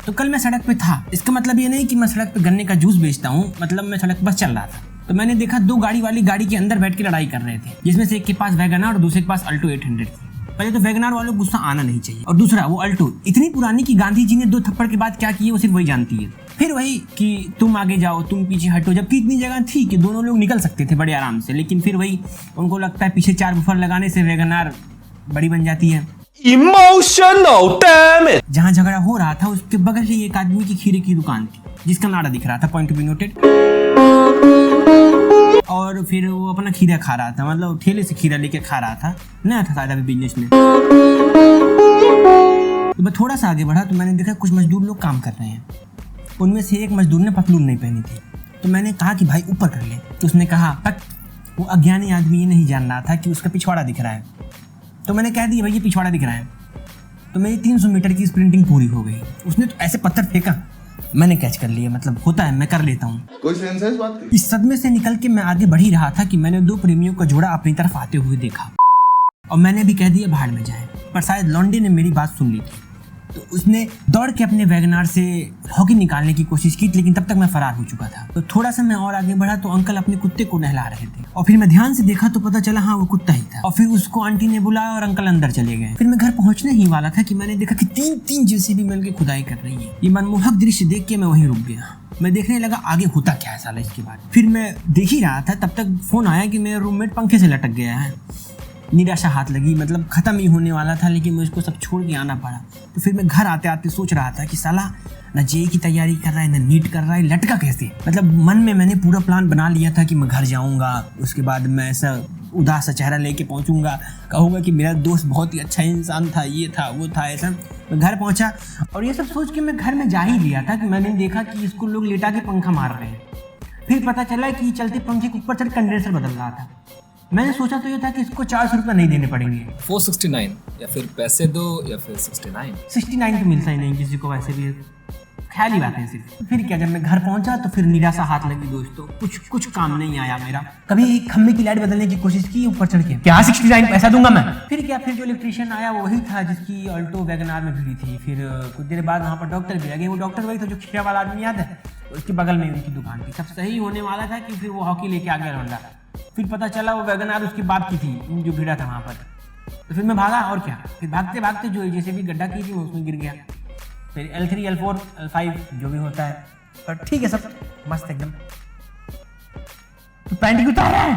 तो कल मैं सड़क पे था, इसका मतलब ये नहीं कि मैं सड़क पे गन्ने का जूस बेचता हूँ, मतलब मैं सड़क बस चल रहा था। तो मैंने देखा 2 गाड़ी वाली गाड़ी के अंदर बैठ के लड़ाई कर रहे थे, जिसमें से एक के पास वैगनआर और दूसरे के पास अल्टो 800 थी। पहले तो वैगनआर वालों को गुस्सा आना नहीं चाहिए, और दूसरा वो अल्टो इतनी पुरानी कि गांधी जी ने 2 थप्पड़ के बाद क्या किए वो सिर्फ वही जानती है। फिर वही कि तुम आगे जाओ, तुम पीछे हटो, जबकि इतनी जगह थी कि दोनों लोग निकल सकते थे बड़े आराम से, लेकिन फिर वही उनको लगता है पीछे 4 बुफर लगाने से वैगनआर बड़ी बन जाती है। Emotional damage। जहाँ झगड़ा हो रहा था उसके बगल ही एक आदमी की खीरे की दुकान थी, जिसका नारा दिख रहा था पॉइंट टू बी नोटेड, और फिर वो अपना खीरा खा रहा था, मतलब ठेले से खीरा लेके खा रहा था, नया था शायद अभी बिजनेस में। तो मैं थोड़ा सा आगे बढ़ा तो मैंने देखा कुछ मजदूर लोग काम कर रहे हैं। उनमें से एक मजदूर ने पतलून नहीं पहनी थी, तो मैंने कहा कि भाई ऊपर कर ले। तो उसने कहा पट। वो अज्ञानी आदमी ये नहीं जान रहा था कि उसका पिछवाड़ा दिख रहा है। तो मैंने कह दिया भाई ये पिछवाड़ा दिख रहा है। तो मेरी 300 मीटर की स्प्रिंटिंग पूरी हो गई। उसने तो ऐसे पत्थर फेंका, मैंने कैच कर लिया, मतलब होता है, मैं कर लेता हूँ। कोई सेंस है इस बात की? इस सदमे से निकल के मैं आगे बढ़ ही रहा था कि मैंने 2 प्रेमियों का जोड़ा अपनी तरफ आते हुए देखा, और मैंने भी कह दिया भाड़ में जाए, पर शायद लॉन्डे ने मेरी बात सुन ली थी। तो उसने दौड़ के अपने वैगनआर से हॉकी निकालने की कोशिश की, लेकिन तब तक मैं फरार हो चुका था। तो थोड़ा सा मैं और आगे बढ़ा तो अंकल अपने कुत्ते को नहला रहे थे, और फिर मैं ध्यान से देखा तो पता चला हाँ वो कुत्ता ही था। और फिर उसको आंटी ने बुलाया और अंकल अंदर चले गए। फिर मैं घर पहुंचने ही वाला था कि मैंने देखा कि 3 जेसीबी मिलकर खुदाई कर रही है। ये मनमोहक दृश्य देख के मैं वहीं रुक गया। मैं देखने लगा आगे होता क्या है साला इसके बाद। फिर मैं देख ही रहा था, तब तक फोन आया कि मेरा रूममेट पंखे से लटक गया है। निराशा हाथ लगी, मतलब खत्म ही होने वाला था, लेकिन मुझको सब छोड़ के आना पड़ा। तो फिर मैं घर आते आते सोच रहा था कि साला ना जेईई की तैयारी कर रहा है ना नीट कर रहा है, लटका कैसे। मतलब मन में मैंने पूरा प्लान बना लिया था कि मैं घर जाऊंगा, उसके बाद मैं ऐसा उदास सा चेहरा लेके पहुंचूंगा, कहूँगा कि मेरा दोस्त बहुत ही अच्छा इंसान था, ये था वो था ऐसा। मैं घर पहुंचा और ये सब सोच के मैं घर में जा ही लिया था कि मैंने देखा कि इसको लोग लेटा के पंखा मार रहे हैं। फिर पता चला कि चलते पंखे के ऊपर चढ़ कंडेंसर बदल रहा था। मैंने सोचा तो ये था कि इसको 400 रुपये नहीं देने पड़ेंगे। 469 या फिर पैसे दो या फिर 69। 69 तो मिलता ही नहीं किसी को, वैसे भी ख्याल ही बात है सिर्फ। फिर क्या, जब मैं घर पहुंचा तो फिर निराशा हाथ लगी दोस्तों, कुछ काम नहीं आया मेरा। कभी एक खम्भे की लाइट बदलने की कोशिश की ऊपर चढ़ के, क्या 69 पैसा दूंगा मैं। फिर क्या, फिर जो इलेक्ट्रिशियन आया वो वही था जिसकी अल्टो वैगनआर में भिड़ी थी। फिर कुछ देर बाद वहाँ पर डॉक्टर भी आ गए। वो डॉक्टर वही था जो खीरा वाला आदमी, याद है, उसके बगल में उनकी दुकान थी। सब सही होने वाला था कि फिर वो हॉकी लेके आ गया लौंडा। फिर पता चला वो वैगनआर उसके बाप की थी जो भिड़ा था वहाँ पर। तो फिर मैं भागा, और क्या, फिर भागते भागते जो जैसे भी गड्ढा की थी उसमें गिर गया। फिर L3 L4 L5 जो भी होता है, पर ठीक है सब मस्त एकदम। तो पैंट क्यों उतार रहा है?